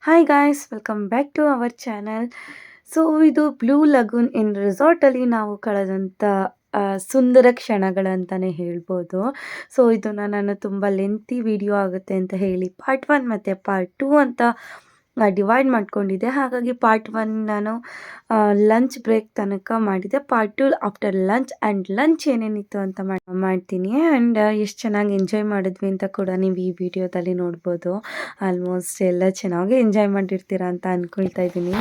Hi guys, welcome back to our channel. So ಇದು Blue Lagoon Inn ರೆಸಾರ್ಟಲ್ಲಿ ನಾವು ಕಳೆದಂಥ ಸುಂದರ ಕ್ಷಣಗಳಂತಲೇ ಹೇಳ್ಬೋದು. ಸೊ ಇದನ್ನು ನಾನು ತುಂಬ ಲೆಂತಿ ವಿಡಿಯೋ ಆಗುತ್ತೆ ಅಂತ ಹೇಳಿ ಪಾರ್ಟ್ 1 ಮತ್ತು ಪಾರ್ಟ್ 2 ಅಂತ ಡಿವೈಡ್ ಮಾಡ್ಕೊಂಡಿದ್ದೆ. ಹಾಗಾಗಿ ಪಾರ್ಟ್ 1 ನಾನು ಲಂಚ್ ಬ್ರೇಕ್ ತನಕ ಮಾಡಿದೆ. Part 2 after lunch and lunch ಏನೇನಿತ್ತು ಅಂತ ಮಾಡ್ತೀನಿ. ಆ್ಯಂಡ್ ಎಷ್ಟು ಚೆನ್ನಾಗಿ ಎಂಜಾಯ್ ಮಾಡಿದ್ವಿ ಅಂತ ಕೂಡ ನೀವು ಈ ವಿಡಿಯೋದಲ್ಲಿ ನೋಡ್ಬೋದು. ಆಲ್ಮೋಸ್ಟ್ ಎಲ್ಲ ಚೆನ್ನಾಗಿ ಎಂಜಾಯ್ ಮಾಡಿರ್ತೀರ ಅಂತ ಅಂದ್ಕೊಳ್ತಾ ಇದ್ದೀನಿ.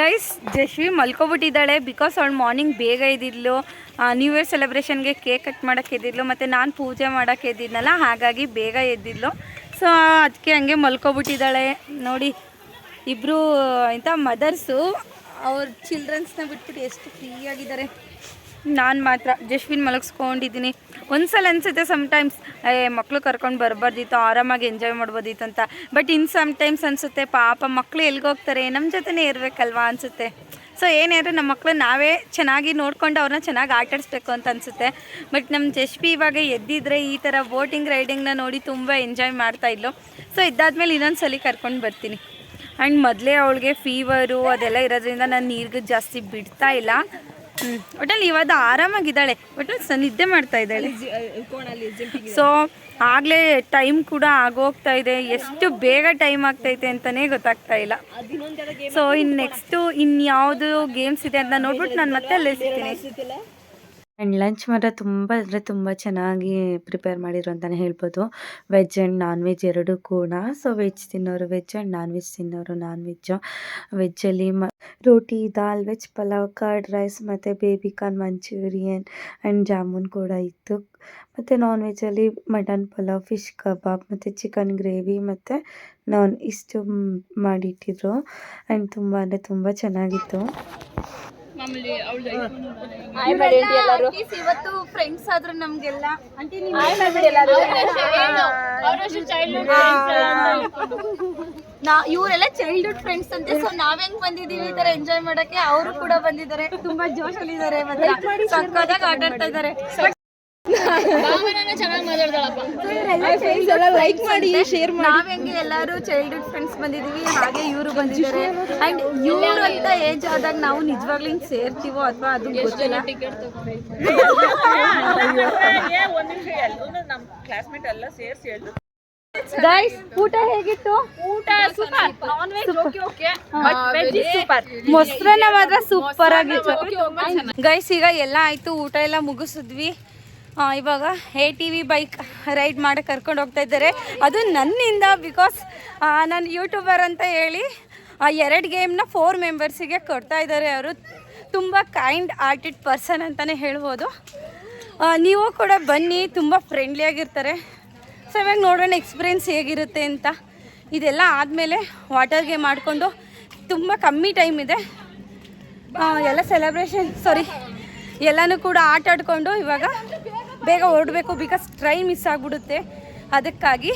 ಗೈಸ್, ಜಶ್ವಿ ಮಲ್ಕೊಬಿಟ್ಟಿದ್ದಾಳೆ ಬಿಕಾಸ್ ಅವಳು ಮಾರ್ನಿಂಗ್ ಬೇಗ ಇದ್ದಿದ್ಲು. ನ್ಯೂ ಇಯರ್ ಸೆಲೆಬ್ರೇಷನ್ಗೆ ಕೇಕ್ ಕಟ್ ಮಾಡೋಕ್ಕೆ ಎದ್ದಿದ್ಲು ಮತ್ತು ನಾನು ಪೂಜೆ ಮಾಡೋಕ್ಕೆ ಎದ್ದಿದ್ನಲ್ಲ, ಹಾಗಾಗಿ ಬೇಗ ಎದ್ದಿದ್ಲು. ಸೊ ಅದಕ್ಕೆ ಹಂಗೆ ಮಲ್ಕೊಬಿಟ್ಟಿದ್ದಾಳೆ. ನೋಡಿ, ಇಬ್ಬರು ಇಂಥ ಮದರ್ಸು ಅವ್ರ ಚಿಲ್ಡ್ರನ್ಸ್ನ ಬಿಟ್ಬಿಟ್ಟು ಎಷ್ಟು ಫ್ರೀಯಾಗಿದ್ದಾರೆ. ನಾನು ಮಾತ್ರ ಜಶ್ವಿನ್ ಮಲಗಿಸ್ಕೊಂಡಿದ್ದೀನಿ. ಒಂದ್ಸಲ ಅನಿಸುತ್ತೆ ಸಮ್ಟೈಮ್ಸ್ ಮಕ್ಕಳು ಕರ್ಕೊಂಡು ಬರಬಾರ್ದಿತ್ತು, ಆರಾಮಾಗಿ ಎಂಜಾಯ್ ಮಾಡ್ಬೋದಿತ್ತು ಅಂತ. ಬಟ್ ಇನ್ನು ಸಮ್ಟೈಮ್ಸ್ ಅನಿಸುತ್ತೆ ಪಾಪ ಮಕ್ಕಳು ಎಲ್ಗೋಗ್ತಾರೆ, ನಮ್ಮ ಜೊತೆನೇ ಇರಬೇಕಲ್ವಾ ಅನಿಸುತ್ತೆ. ಸೊ ಏನಾದ್ರು ನಮ್ಮ ಮಕ್ಕಳು ನಾವೇ ಚೆನ್ನಾಗಿ ನೋಡ್ಕೊಂಡು ಅವ್ರನ್ನ ಚೆನ್ನಾಗಿ ಆಟಾಡಿಸ್ಬೇಕು ಅಂತ ಅನಿಸುತ್ತೆ. ಬಟ್ ನಮ್ಮ ಜಶ್ವಿ ಇವಾಗ ಎದ್ದಿದ್ರೆ ಈ ಥರ ಬೋಟಿಂಗ್ ರೈಡಿಂಗ್ನ ನೋಡಿ ತುಂಬ ಎಂಜಾಯ್ ಮಾಡ್ತಾಯಿದ್ಲು. ಸೊ ಇದಾದ್ಮೇಲೆ ಇನ್ನೊಂದು ಸಲ ಕರ್ಕೊಂಡು ಬರ್ತೀನಿ. ಆ್ಯಂಡ್ ಮೊದಲೇ ಅವಳಿಗೆ ಫೀವರು ಅದೆಲ್ಲ ಇರೋದ್ರಿಂದ ನಾನು ನೀರಿಗೆ ಜಾಸ್ತಿ ಬಿಡ್ತಾ ಇಲ್ಲ. ಒಟ್ಟಲ್ಲಿ ಇವಾಗ ಆರಾಮಾಗಿದ್ದಾಳೆ, ಒಟ್ಟಲ್ಲಿ ನಿದ್ದೆ ಮಾಡ್ತಾ ಇದ್ದಾಳೆ. ಸೊ ಆಗಲೇ ಟೈಮ್ ಕೂಡ ಆಗೋಗ್ತಾ ಇದೆ. ಎಷ್ಟು ಬೇಗ ಟೈಮ್ ಆಗ್ತೈತೆ ಅಂತಲೇ ಗೊತ್ತಾಗ್ತಾ ಇಲ್ಲ. ಸೊ ಇನ್ನು ನೆಕ್ಸ್ಟು ಇನ್ಯಾವುದು ಗೇಮ್ಸ್ ಇದೆ ಅಂತ ನೋಡ್ಬಿಟ್ಟು ನಾನು ಮತ್ತೆ ಅಲ್ಲೇ ಸಿಗ್ತೀನಿ. ಆ್ಯಂಡ್ ಲಂಚ್ ಮಾತ್ರ ತುಂಬ ಚೆನ್ನಾಗಿ ಪ್ರಿಪೇರ್ ಮಾಡಿದ್ರು ಅಂತಲೇ ಹೇಳ್ಬೋದು. ವೆಜ್ ಆ್ಯಂಡ್ ನಾನ್ ವೆಜ್ ಎರಡೂ ಕೂಡ. ಸೊ ವೆಜ್ ತಿನ್ನೋರು ವೆಜ್ ಆ್ಯಂಡ್ ನಾನ್ ವೆಜ್ ತಿನ್ನೋರು ನಾನ್ ವೆಜ್ಜು. ವೆಜ್ಜಲ್ಲಿ ರೋಟಿ, ದಾಲ್, ವೆಜ್ ಪಲಾವ್, ಕರ್ಡ್ ರೈಸ್ ಮತ್ತು ಬೇಬಿಕಾರ್ನ್ ಮಂಚೂರಿಯನ್ ಆ್ಯಂಡ್ ಜಾಮೂನ್ ಕೂಡ ಇತ್ತು. ಮತ್ತು ನಾನ್ ವೆಜ್ಜಲ್ಲಿ ಮಟನ್ ಪಲಾವ್, ಫಿಶ್ ಕಬಾಬ್ ಮತ್ತು ಚಿಕನ್ ಗ್ರೇವಿ ಮತ್ತು ನಾನ್ ಇಷ್ಟು ಮಾಡಿಟ್ಟಿದ್ರು. ಆ್ಯಂಡ್ ತುಂಬ ಚೆನ್ನಾಗಿತ್ತು. ಇವತ್ತು ಫ್ರೆಂಡ್ಸ್ ಆದ್ರು ನಮ್ಗೆಲ್ಲ. ಇವರೆಲ್ಲ ಚೈಲ್ಡ್ಹುಡ್ ಫ್ರೆಂಡ್ಸ್ ಅಂತೆ. ಸೊ ನಾವ್ ಹೆಂಗ್ ಬಂದಿದೀವಿ ಈ ತರ ಎಂಜಾಯ್ ಮಾಡಕ್ಕೆ, ಅವರು ಕೂಡ ಬಂದಿದ್ದಾರೆ. ತುಂಬಾ ಜೋಶಲ್ಲಿ ಇದಾರೆ, ಮತ್ತೆ ಸಕ್ಕತ್ತಾಗಿ ಆಟ ಆಡ್ತಾ ಇದಾರೆ. ನಾವ್ ಹೆಂಗೆ ಎಲ್ಲಾರು ಚೈಲ್ಡ್ಹುಡ್ ಫ್ರೆಂಡ್ಸ್ ಬಂದಿದೀವಿ, ಹಾಗೆ ಇವರು ಬಂದಿದ್ದಾರೆ. ಅಂಡ್ ಇವ್ರು ಅಂತ ಏಜ್ ಆದಾಗ ನಾವು ನಿಜವಾಗ್ಲೂ ಹಿಂಗ್ ಸೇರ್ತೀವೋ ಅಥವಾ ಅದು ಗೊತ್ತಿಲ್ಲ. ಗೈಸ್, ಊಟ ಹೇಗಿತ್ತು? ಊಟ ಸೂಪರ್. ಮೊಸರನ್ನ ಮಾತ್ರ ಸೂಪರ್ ಆಗಿತ್ತು. ಗೈಸ್, ಈಗ ಎಲ್ಲ ಆಯ್ತು, ಊಟ ಎಲ್ಲ ಮುಗಿಸಿದ್ವಿ. ಇವಾಗ ATV ಬೈಕ್ ರೈಡ್ ಮಾಡಿ ಕರ್ಕೊಂಡು ಹೋಗ್ತಾ ಇದ್ದಾರೆ. ಅದು ನನ್ನಿಂದ, ಬಿಕಾಸ್ ನಾನು ಯೂಟ್ಯೂಬರ್ ಅಂತ ಹೇಳಿ 2 ಗೇಮ್ನ 4 ಮೆಂಬರ್ಸಿಗೆ ಕೊಡ್ತಾ ಇದ್ದಾರೆ. ಅವರು ತುಂಬ ಕೈಂಡ್ ಹಾರ್ಟೆಡ್ ಪರ್ಸನ್ ಅಂತಲೇ ಹೇಳ್ಬೋದು. ನೀವು ಕೂಡ ಬನ್ನಿ, ತುಂಬ ಫ್ರೆಂಡ್ಲಿಯಾಗಿರ್ತಾರೆ. ಸೊ ಇವಾಗ ನೋಡೋಣ ಎಕ್ಸ್ಪೀರಿಯೆನ್ಸ್ ಹೇಗಿರುತ್ತೆ ಅಂತ. ಇದೆಲ್ಲ ಆದಮೇಲೆ ವಾಟರ್ ಗೇಮ್ ಮಾಡಿಕೊಂಡು ತುಂಬ ಕಮ್ಮಿ ಟೈಮ್ ಇದೆ. ಎಲ್ಲ ಎಲ್ಲನೂ ಕೂಡ ಆಟ ಆಡಿಕೊಂಡು ಇವಾಗ ಬೇಗ ಹೊರಡಬೇಕು, ಬಿಕಾಸ್ ಟ್ರೈನ್ ಮಿಸ್ ಆಗಿಬಿಡುತ್ತೆ. ಅದಕ್ಕಾಗಿ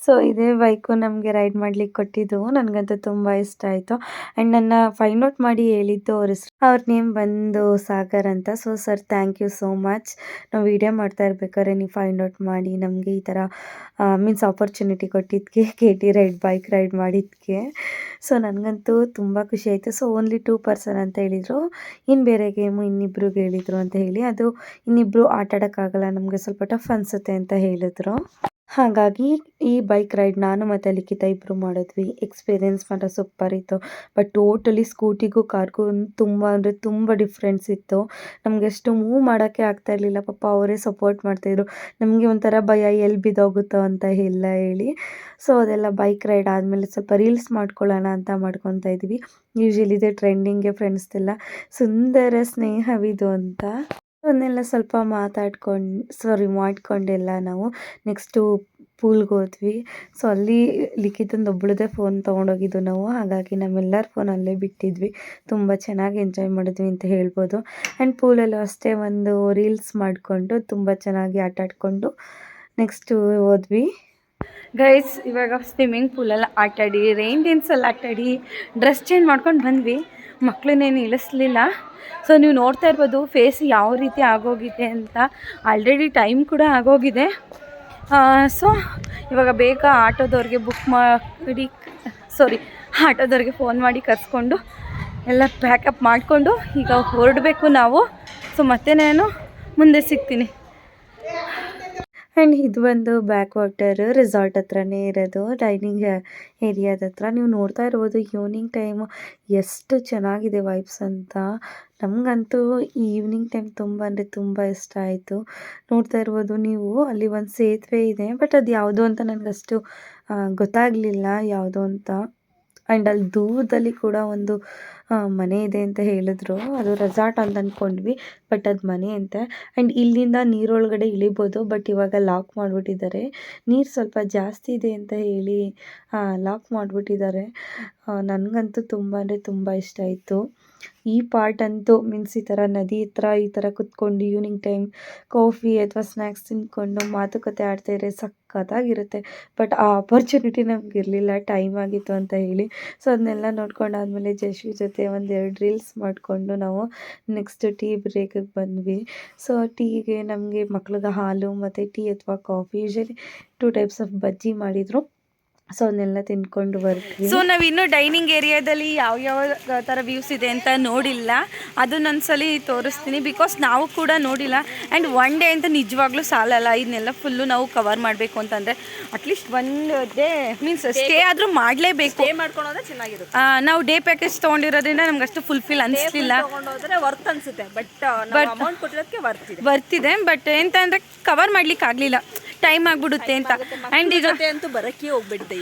ಸೊ ಇದೇ ಬೈಕು ನಮಗೆ ರೈಡ್ ಮಾಡ್ಲಿಕ್ಕೆ ಕೊಟ್ಟಿದ್ದು. ನನಗಂತೂ ತುಂಬ ಇಷ್ಟ ಆಯಿತು. ಆ್ಯಂಡ್ ನನ್ನ ಫೈಂಡ್ ಔಟ್ ಮಾಡಿ ಹೇಳಿದ್ದು ಅವ್ರ ನೇಮ್ ಬಂದು ಸಾಗರ್ ಅಂತ. So sir, thank you so much. ನಾವು ವಿಡಿಯೋ ಮಾಡ್ತಾ ಇರ್ಬೇಕಾದ್ರೆ ನೀವು ಫೈಂಡ್ ಔಟ್ ಮಾಡಿ ನಮಗೆ ಈ ಥರ ಮೀನ್ಸ್ ಆಪರ್ಚುನಿಟಿ ಕೊಟ್ಟಿದ್ದಕ್ಕೆ, KT ಬೈಕ್ ರೈಡ್ ಮಾಡಿದ್ದಕ್ಕೆ. ಸೊ ನನಗಂತೂ ತುಂಬ ಖುಷಿ ಆಯಿತು. ಸೊ ಓನ್ಲಿ 2 ಪರ್ಸನ್ ಅಂತ ಹೇಳಿದರು. ಇನ್ನು ಬೇರೆ ಗೇಮು ಇನ್ನಿಬ್ರಿಗೆ ಹೇಳಿದರು ಅಂತ ಹೇಳಿ, ಅದು ಇನ್ನಿಬ್ಬರು ಆಟ ಆಡೋಕ್ಕಾಗಲ್ಲ, ನಮಗೆ ಸ್ವಲ್ಪ ಟಫ್ ಅನಿಸುತ್ತೆ ಅಂತ ಹೇಳಿದ್ರು. ಹಾಗಾಗಿ ಈ ಬೈಕ್ ರೈಡ್ ನಾನು ಮತ್ತು ಲಿಖಿತ ಇಬ್ಬರು ಮಾಡಿದ್ವಿ. ಎಕ್ಸ್ಪೀರಿಯೆನ್ಸ್ ಮಾತ್ರ ಸೂಪರ್ ಇತ್ತು. ಬಟ್ ಟೋಟಲಿ ಸ್ಕೂಟಿಗೂ ಕಾರ್ಗೂ ತುಂಬ ಅಂದರೆ ತುಂಬ ಡಿಫ್ರೆನ್ಸ್ ಇತ್ತು. ನಮಗೆ ಎಷ್ಟು ಮೂವ್ ಮಾಡೋಕ್ಕೆ ಆಗ್ತಾ ಇರಲಿಲ್ಲ. ಪಾಪ ಅವರೇ ಸಪೋರ್ಟ್ ಮಾಡ್ತಾಯಿದ್ರು. ನಮಗೆ ಒಂಥರ ಭಯ, ಎಲ್ಲಿ ಬಿದ್ದೋಗುತ್ತೋ ಅಂತ ಎಲ್ಲ ಹೇಳಿ. ಸೊ ಅದೆಲ್ಲ ಬೈಕ್ ರೈಡ್ ಆದಮೇಲೆ ಸ್ವಲ್ಪ ರೀಲ್ಸ್ ಮಾಡ್ಕೊಳ್ಳೋಣ ಅಂತ ಮಾಡ್ಕೊತಾ ಇದ್ವಿ. ಯೂಶ್ವಲಿ ಇದೆ ಟ್ರೆಂಡಿಂಗ್ಗೆ ಫ್ರೆಂಡ್ಸ್ದೆಲ್ಲ ಸುಂದರ ಸ್ನೇಹವಿದು ಅಂತ. ಅದನ್ನೆಲ್ಲ ಸ್ವಲ್ಪ ಮಾಡ್ಕೊಂಡೆಲ್ಲ ನಾವು ನೆಕ್ಸ್ಟು ಪೂಲ್ಗೆ ಹೋದ್ವಿ. ಸೊ ಅಲ್ಲಿ ಲಿಖಿತಂದು ಒಬ್ಬಳದೇ ಫೋನ್ ತೊಗೊಂಡೋಗಿದ್ದು ನಾವು. ಹಾಗಾಗಿ ನಮ್ಮೆಲ್ಲರ ಫೋನ್ ಅಲ್ಲೇ ಬಿಟ್ಟಿದ್ವಿ. ತುಂಬ ಚೆನ್ನಾಗಿ ಎಂಜಾಯ್ ಮಾಡಿದ್ವಿ ಅಂತ ಹೇಳ್ಬೋದು. ಆ್ಯಂಡ್ ಪೂಲಲ್ಲೂ ಅಷ್ಟೇ ಒಂದು ರೀಲ್ಸ್ ಮಾಡಿಕೊಂಡು ತುಂಬ ಚೆನ್ನಾಗಿ ಆಟ ಆಡಿಕೊಂಡು ನೆಕ್ಸ್ಟು ಹೋದ್ವಿ. ಗೈಸ್, ಇವಾಗ ಸ್ವಿಮ್ಮಿಂಗ್ ಪೂಲಲ್ಲಿ ಆಟಾಡಿ, ರೈನ್ ಡ್ಯಾನ್ಸಲ್ಲಿ ಆಟಾಡಿ, ಡ್ರೆಸ್ ಚೇಂಜ್ ಮಾಡ್ಕೊಂಡು ಬಂದ್ವಿ. ಮಕ್ಕಳನ್ನೇನು ಇಳಿಸ್ಲಿಲ್ಲ. ಸೊ ನೀವು ನೋಡ್ತಾ ಇರ್ಬೋದು ಫೇಸ್ ಯಾವ ರೀತಿ ಆಗೋಗಿದೆ ಅಂತ. ಆಲ್ರೆಡಿ ಟೈಮ್ ಕೂಡ ಆಗೋಗಿದೆ. ಸೊ ಇವಾಗ ಬೇಗ ಆಟೋದವ್ರಿಗೆ ಬುಕ್ ಮಾಡಿ ಆಟೋದವ್ರಿಗೆ ಫೋನ್ ಮಾಡಿ ಕರ್ಸ್ಕೊಂಡು ಎಲ್ಲ ಪ್ಯಾಕಪ್ ಮಾಡಿಕೊಂಡು ಈಗ ಹೊರಡಬೇಕು ನಾವು. ಸೊ ಮತ್ತೆ ನಾನು ಮುಂದೆ ಸಿಗ್ತೀನಿ. ಆ್ಯಂಡ್ ಇದು ಒಂದು ಬ್ಯಾಕ್ ವಾಟರ್ ರೆಸಾರ್ಟ್ ಹತ್ರನೇ ಇರೋದು, ಡೈನಿಂಗ್ ಏರಿಯಾದ ಹತ್ರ. ನೀವು ನೋಡ್ತಾ ಇರ್ಬೋದು ಈವ್ನಿಂಗ್ ಟೈಮು ಎಷ್ಟು ಚೆನ್ನಾಗಿದೆ ವೈಬ್ಸ್ ಅಂತ. ನಮಗಂತೂ ಈವ್ನಿಂಗ್ ಟೈಮ್ ತುಂಬ ಅಂದರೆ ತುಂಬ ಇಷ್ಟ ಆಯಿತು. ನೋಡ್ತಾ ಇರ್ಬೋದು ನೀವು, ಅಲ್ಲಿ ಒಂದು ಸೇತುವೆ ಇದೆ, ಬಟ್ ಅದು ಯಾವುದು ಅಂತ ನನಗಷ್ಟು ಗೊತ್ತಾಗಲಿಲ್ಲ ಯಾವುದು ಅಂತ. ಆ್ಯಂಡ್ ಅಲ್ಲಿ ದೂರದಲ್ಲಿ ಕೂಡ ಒಂದು ಮನೆ ಇದೆ ಅಂತ ಹೇಳಿದ್ರು. ಅದು ರೆಸಾರ್ಟ್ ಅಂತ ಅಂದ್ಕೊಂಡ್ವಿ, ಬಟ್ ಅದು ಮನೆ ಅಂತೆ. ಆ್ಯಂಡ್ ಇಲ್ಲಿಂದ ನೀರೊಳಗಡೆ ಇಳಿಬೋದು, ಬಟ್ ಇವಾಗ ಲಾಕ್ ಮಾಡಿಬಿಟ್ಟಿದ್ದಾರೆ. ನೀರು ಸ್ವಲ್ಪ ಜಾಸ್ತಿ ಇದೆ ಅಂತ ಹೇಳಿ ಲಾಕ್ ಮಾಡಿಬಿಟ್ಟಿದ್ದಾರೆ. ನನಗಂತೂ ತುಂಬ ಅಂದರೆ ತುಂಬ ಇಷ್ಟ ಆಯಿತು ಈ ಪಾರ್ಟ್ ಅಂತೂ. ಮೀನ್ಸ್ ಈ ಥರ ನದಿ ಹತ್ರ ಈ ಥರ ಕುತ್ಕೊಂಡು ಈವ್ನಿಂಗ್ ಟೈಮ್ ಕಾಫಿ ಅಥವಾ ಸ್ನ್ಯಾಕ್ಸ್ ತಿಂದ್ಕೊಂಡು ಮಾತುಕತೆ ಆಡ್ತಾಯಿದ್ರೆ ಸಖತ್ತಾಗಿರುತ್ತೆ. ಬಟ್ ಆ ಆಪರ್ಚುನಿಟಿ ನಮ್ಗೆ ಇರಲಿಲ್ಲ, ಟೈಮ್ ಆಗಿತ್ತು ಅಂತ ಹೇಳಿ. ಸೊ ಅದನ್ನೆಲ್ಲ ನೋಡ್ಕೊಂಡಾದ್ಮೇಲೆ ಜಶ್ವಿ ಜೊತೆ ಒಂದೆರಡು ರೀಲ್ಸ್ ಮಾಡಿಕೊಂಡು ನಾವು ನೆಕ್ಸ್ಟ್ ಟೀ ಬ್ರೇಕಿಗೆ ಬಂದ್ವಿ. ಸೊ ಟೀಗೆ ನಮಗೆ ಮಕ್ಳಿಗೆ ಹಾಲು ಮತ್ತು ಟೀ ಅಥವಾ ಕಾಫಿ, ಯೂಶಲಿ 2 ಟೈಪ್ಸ್ ಆಫ್ ಬಜ್ಜಿ ಮಾಡಿದರು. ಸೊ ಅದನ್ನೆಲ್ಲ ತಿಂದ್ಕೊಂಡು ಬರ್ತೀವಿ. ಸೊ ನಾವಿನ್ನೂ ಡೈನಿಂಗ್ ಏರಿಯಾದಲ್ಲಿ ಯಾವ ಥರ ವ್ಯೂಸ್ ಇದೆ ಅಂತ ನೋಡಿಲ್ಲ, ಅದನ್ನೊಂದ್ಸಲಿ ತೋರಿಸ್ತೀನಿ. ಬಿಕಾಸ್ ನಾವು ಕೂಡ ನೋಡಿಲ್ಲ. ಆ್ಯಂಡ್ 1 ಡೇ ಅಂತ ನಿಜವಾಗ್ಲೂ ಸಾಲಲ್ಲ, ಇದನ್ನೆಲ್ಲ ಫುಲ್ಲು ನಾವು ಕವರ್ ಮಾಡಬೇಕು ಅಂತಂದರೆ ಅಟ್ಲೀಸ್ಟ್ 1 ಡೇ ಮೀನ್ಸ್ ಸ್ಟೇ ಆದರೂ ಮಾಡಲೇಬೇಕು. ಸ್ಟೇ ಮಾಡ್ಕೊಂಡೋದ್ರೆ ಚೆನ್ನಾಗಿರುತ್ತೆ. ನಾವು ಡೇ ಪ್ಯಾಕೇಜ್ ತೊಗೊಂಡಿರೋದ್ರಿಂದ ನಮ್ಗೆ ಅಷ್ಟು ಫುಲ್ಫಿಲ್ ಅನಿಸ್ಲಿಲ್ಲ. ತೊಗೊಂಡೋದ್ರೆ ವರ್ತ್ ಅನಿಸುತ್ತೆ, ಬಟ್ ಅಮೌಂಟ್ ಕೊಟ್ಟಿರೋದಕ್ಕೆ ಬರ್ತಿದೆ. ಬಟ್ ಎಂತ ಅಂದರೆ ಕವರ್ ಮಾಡ್ಲಿಕ್ಕೆ ಆಗಲಿಲ್ಲ, ಟೈಮ್ ಆಗಿಬಿಡುತ್ತೆ ಅಂತ. ಆ್ಯಂಡ್ ಈಗ ಅಂತೂ ಬರೋಕ್ಕೆ ಹೋಗ್ಬಿಡುತ್ತೆ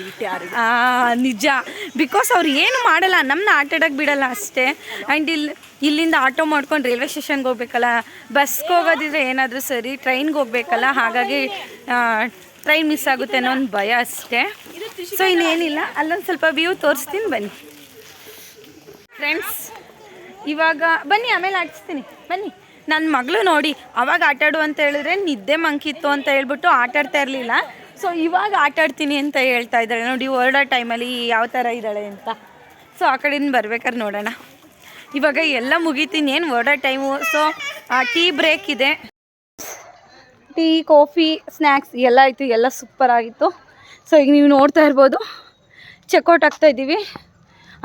ನಿಜ. ಬಿಕಾಸ್ ಅವ್ರು ಏನು ಮಾಡಲ್ಲ, ನಮ್ಮನ್ನ ಆಟ ಆಡೋಕ್ಕೆ ಬಿಡಲ್ಲ ಅಷ್ಟೇ. ಆ್ಯಂಡ್ ಇಲ್ಲಿಂದ ಆಟೋ ಮಾಡ್ಕೊಂಡು ರೈಲ್ವೆ ಸ್ಟೇಷನ್ಗೆ ಹೋಗ್ಬೇಕಲ್ಲ, ಬಸ್ಗೆ ಹೋಗೋದಿದ್ರೆ ಏನಾದರೂ ಸರಿ, ಟ್ರೈನ್ಗೆ ಹೋಗ್ಬೇಕಲ್ಲ, ಹಾಗಾಗಿ ಟ್ರೈನ್ ಮಿಸ್ ಆಗುತ್ತೆ ಅನ್ನೋ ಒಂದು ಭಯ ಅಷ್ಟೇ. ಸೊ ಇನ್ನೇನಿಲ್ಲ, ಅಲ್ಲೊಂದು ಸ್ವಲ್ಪ ವ್ಯೂ ತೋರಿಸ್ತೀನಿ ಬನ್ನಿ ಫ್ರೆಂಡ್ಸ್. ಇವಾಗ ಬನ್ನಿ, ಆಮೇಲೆ ಆಡಿಸ್ತೀನಿ ಬನ್ನಿ. ನನ್ನ ಮಗಳು ನೋಡಿ, ಅವಾಗ ಆಟಾಡು ಅಂತ ಹೇಳಿದ್ರೆ ನಿದ್ದೆ ಮಂಕಿತ್ತು ಅಂತ ಹೇಳ್ಬಿಟ್ಟು ಆಟಾಡ್ತಾ ಇರಲಿಲ್ಲ. ಸೊ ಇವಾಗ ಆಟಾಡ್ತೀನಿ ಅಂತ ಹೇಳ್ತಾ ಇದ್ದಾಳೆ ನೋಡಿ, ಹೊರಡೋ ಟೈಮಲ್ಲಿ ಯಾವ ಥರ ಇದ್ದಾಳೆ ಅಂತ. ಸೊ ಆ ಕಡೆಯಿಂದ ಬರ್ಬೇಕಾದ್ರೆ ನೋಡೋಣ. ಇವಾಗ ಎಲ್ಲ ಮುಗಿತೀನಿ, ಏನು ಹೊರಡೋ ಟೈಮು. ಸೊ ಟೀ ಬ್ರೇಕ್ ಇದೆ, ಟೀ ಕಾಫಿ ಸ್ನ್ಯಾಕ್ಸ್ ಎಲ್ಲ ಆಯಿತು, ಎಲ್ಲ ಸೂಪರ್ ಆಗಿತ್ತು. ಸೊ ಈಗ ನೀವು ನೋಡ್ತಾ ಇರ್ಬೋದು ಚೆಕ್ಔಟ್ ಆಗ್ತಾಯಿದ್ದೀವಿ.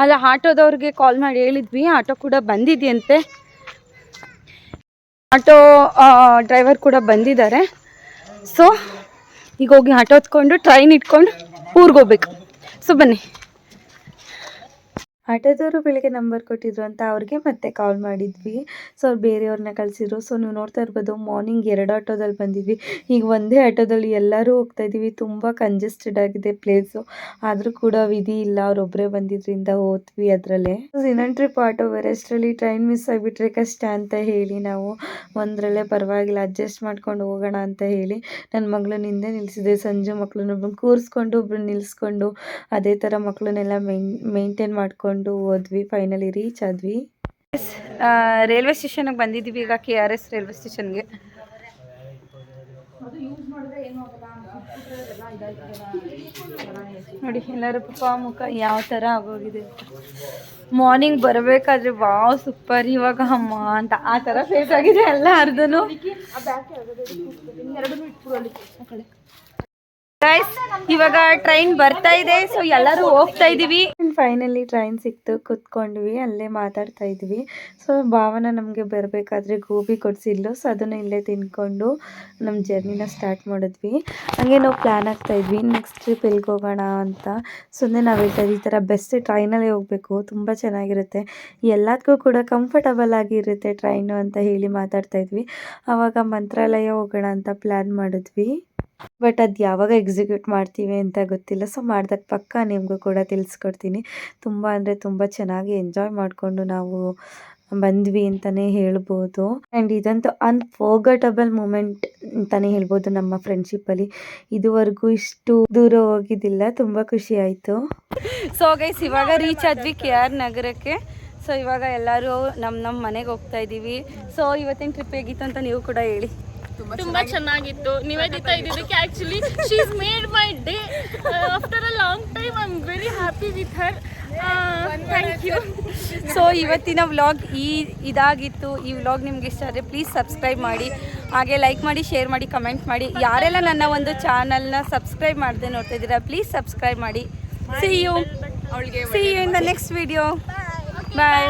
ಅಲ್ಲ ಆಟೋದವ್ರಿಗೆ ಕಾಲ್ ಮಾಡಿ ಹೇಳಿದ್ವಿ, ಆಟೋ ಕೂಡ ಬಂದಿದೆಯಂತೆ, ಆಟೋ ಡ್ರೈವರ್ ಕೂಡ ಬಂದಿದ್ದಾರೆ. ಸೊ ಈಗ ಹೋಗಿ ಆಟೋ ಹತ್ಕೊಂಡು ಟ್ರೈನ್ ಇಟ್ಕೊಂಡು ಊರಿಗೆ ಹೋಗ್ಬೇಕು. ಸೊ ಬನ್ನಿ. ಆಟೋದವರು ಬೆಳಗ್ಗೆ ನಂಬರ್ ಕೊಟ್ಟಿದ್ರು ಅಂತ ಅವ್ರಿಗೆ ಮತ್ತೆ ಕಾಲ್ ಮಾಡಿದ್ವಿ. ಸೊ ಅವ್ರು ಬೇರೆಯವ್ರನ್ನ ಕಳಿಸಿದ್ರು. ಸೊ ನೀವು ನೋಡ್ತಾ ಇರ್ಬೋದು ಮಾರ್ನಿಂಗ್ 2 ಆಟೋದಲ್ಲಿ ಬಂದಿದ್ವಿ, ಈಗ ಒಂದೇ ಆಟೋದಲ್ಲಿ ಎಲ್ಲರೂ ಹೋಗ್ತಾಯಿದ್ದೀವಿ. ತುಂಬ ಕಂಜೆಸ್ಟೆಡ್ ಆಗಿದೆ ಪ್ಲೇಸು, ಆದರೂ ಕೂಡ ವಿಧಿ ಇಲ್ಲ, ಅವರೊಬ್ಬರೇ ಬಂದಿದ್ದರಿಂದ ಹೋದ್ವಿ ಅದರಲ್ಲೇ. ಇನ್ನೊಂದು ಟ್ರಿಪ್ ಆಟೋ ಬೇರೆ, ಅಷ್ಟರಲ್ಲಿ ಟ್ರೈನ್ ಮಿಸ್ ಆಗಿಬಿಟ್ರೆ ಕಷ್ಟ ಅಂತ ಹೇಳಿ ನಾವು ಒಂದರಲ್ಲೇ ಪರವಾಗಿಲ್ಲ ಅಡ್ಜಸ್ಟ್ ಮಾಡ್ಕೊಂಡು ಹೋಗೋಣ ಅಂತ ಹೇಳಿ ನನ್ನ ಮಗಳನ್ನ ಹಿಂದೆ ನಿಲ್ಲಿಸಿದೆ. ಸಂಜು ಮಕ್ಕಳನ್ನೊಬ್ಬನ ಕೂರಿಸ್ಕೊಂಡು ಒಬ್ಬರು ನಿಲ್ಲಿಸ್ಕೊಂಡು ಅದೇ ಥರ ಮಕ್ಕಳನ್ನೆಲ್ಲ ಮೇಂಟೈನ್ ಮಾಡ್ಕೊಂಡು ಹೋದ್ವಿ. ಫೈನಲಿ ರೀಚ್ ಆದ್ವಿ. ರೈಲ್ವೆ ಸ್ಟೇಷನ್ಗೆ ಬಂದಿದ್ದೀವಿ ಈಗ, KRS ರೈಲ್ವೆ ಸ್ಟೇಷನ್ಗೆ. ನೋಡಿ ಎಲ್ಲರೂ ಪಾಪ ಮುಖ ಯಾವ ಥರ ಆಗೋಗಿದೆ ಅಂತ. ಮಾರ್ನಿಂಗ್ ಬರಬೇಕಾದ್ರೆ ವಾವ್ ಸೂಪರ್, ಇವಾಗ ಅಮ್ಮ ಅಂತ ಆ ಥರ ಫೇಸ್ ಆಗಿದೆ ಎಲ್ಲ ಅರ್ಧನು. ಇವಾಗ ಟ್ರೈನ್ ಬರ್ತಾ ಇದೆ. ಸೊ ಎಲ್ಲರೂ ಹೋಗ್ತಾ ಇದೀವಿ. ಫೈನಲಿ ಟ್ರೈನ್ ಸಿಕ್ತು, ಕುತ್ಕೊಂಡ್ವಿ, ಅಲ್ಲೇ ಮಾತಾಡ್ತಾ ಇದ್ವಿ. ಸೊ ಭಾವನ ನಮಗೆ ಬರಬೇಕಾದ್ರೆ ಗೋಬಿ ಕೊಡಿಸಿದ್ಲು. ಸೊ ಅದನ್ನು ಇಲ್ಲೇ ತಿನ್ಕೊಂಡು ನಮ್ಮ ಜರ್ನಿನ ಸ್ಟಾರ್ಟ್ ಮಾಡಿದ್ವಿ. ಹಾಗೆ ನಾವು ಪ್ಲ್ಯಾನ್ ಆಗ್ತಾ ಇದ್ವಿ ನೆಕ್ಸ್ಟ್ ಟ್ರಿಪ್ ಎಲ್ಲಿಗೆ ಹೋಗೋಣ ಅಂತ. ಸುಮ್ಮನೆ ನಾವು ಹೇಳ್ತಾ ಈ ಥರ ಬೆಸ್ಟ್ ಟ್ರೈನಲ್ಲೇ ಹೋಗಬೇಕು, ತುಂಬ ಚೆನ್ನಾಗಿರುತ್ತೆ, ಎಲ್ಲದಕ್ಕೂ ಕೂಡ ಕಂಫರ್ಟಬಲ್ ಆಗಿರುತ್ತೆ ಟ್ರೈನು ಅಂತ ಹೇಳಿ ಮಾತಾಡ್ತಾ ಇದ್ವಿ. ಆವಾಗ ಮಂತ್ರಾಲಯ ಹೋಗೋಣ ಅಂತ ಪ್ಲ್ಯಾನ್ ಮಾಡಿದ್ವಿ. ಬಟ್ ಅದು ಯಾವಾಗ ಎಕ್ಸಿಕ್ಯೂಟ್ ಮಾಡ್ತೀವಿ ಅಂತ ಗೊತ್ತಿಲ್ಲ. ಸೊ ಮಾಡಿದಾಗ ಪಕ್ಕ ನಿಮಗೂ ಕೂಡ ತಿಳಿಸ್ಕೊಡ್ತೀನಿ. ತುಂಬ ಅಂದರೆ ತುಂಬ ಚೆನ್ನಾಗಿ ಎಂಜಾಯ್ ಮಾಡಿಕೊಂಡು ನಾವು ಬಂದ್ವಿ ಅಂತಲೇ ಹೇಳ್ಬೋದು. ಆ್ಯಂಡ್ ಇದಂತೂ ಅನ್ಫೋರ್ಗಟಬಲ್ ಮೂಮೆಂಟ್ ಅಂತಲೇ ಹೇಳ್ಬೋದು ನಮ್ಮ ಫ್ರೆಂಡ್ಶಿಪ್ಪಲ್ಲಿ. ಇದುವರೆಗೂ ಇಷ್ಟು ದೂರ ಹೋಗಿದ್ದಿಲ್ಲ, ತುಂಬ ಖುಷಿ ಆಯಿತು. ಸೊ ಗೈಸ್ ಇವಾಗ ರೀಚ್ ಆದ್ವಿ KR ನಗರಕ್ಕೆ. ಸೊ ಇವಾಗ ಎಲ್ಲರೂ ನಮ್ಮ ಮನೆಗೆ ಹೋಗ್ತಾ ಇದ್ದೀವಿ. ಸೊ ಇವತ್ತಿನ ಟ್ರಿಪ್ ಹೇಗಿತ್ತು ಅಂತ ನೀವು ಕೂಡ ಹೇಳಿ. ತುಂಬಾ ಚೆನ್ನಾಗಿತ್ತು. ನಿವೇದಿತಾ ಇದ್ದಿದ್ದಕ್ಕೆ actually she is made my day after a long time. I am very happy with her. Thank you. So ಇವತ್ತಿನ ವ್ಲಾಗ್ ಇದಾಗಿತ್ತು. ಈ ವ್ಲಾಗ್ ನಿಮ್ಗೆ ಇಷ್ಟ ಆದರೆ ಪ್ಲೀಸ್ ಸಬ್ಸ್ಕ್ರೈಬ್ ಮಾಡಿ. ಹಾಗೆ ಲೈಕ್ ಮಾಡಿ, ಶೇರ್ ಮಾಡಿ, ಕಮೆಂಟ್ ಮಾಡಿ. ಯಾರೆಲ್ಲ ನನ್ನ ಒಂದು ಚಾನಲ್ನ ಸಬ್ಸ್ಕ್ರೈಬ್ ಮಾಡದೆ ನೋಡ್ತಾ ಇದ್ದೀರಾ, ಪ್ಲೀಸ್ ಸಬ್ಸ್ಕ್ರೈಬ್ ಮಾಡಿ. See you in the next video. Bye.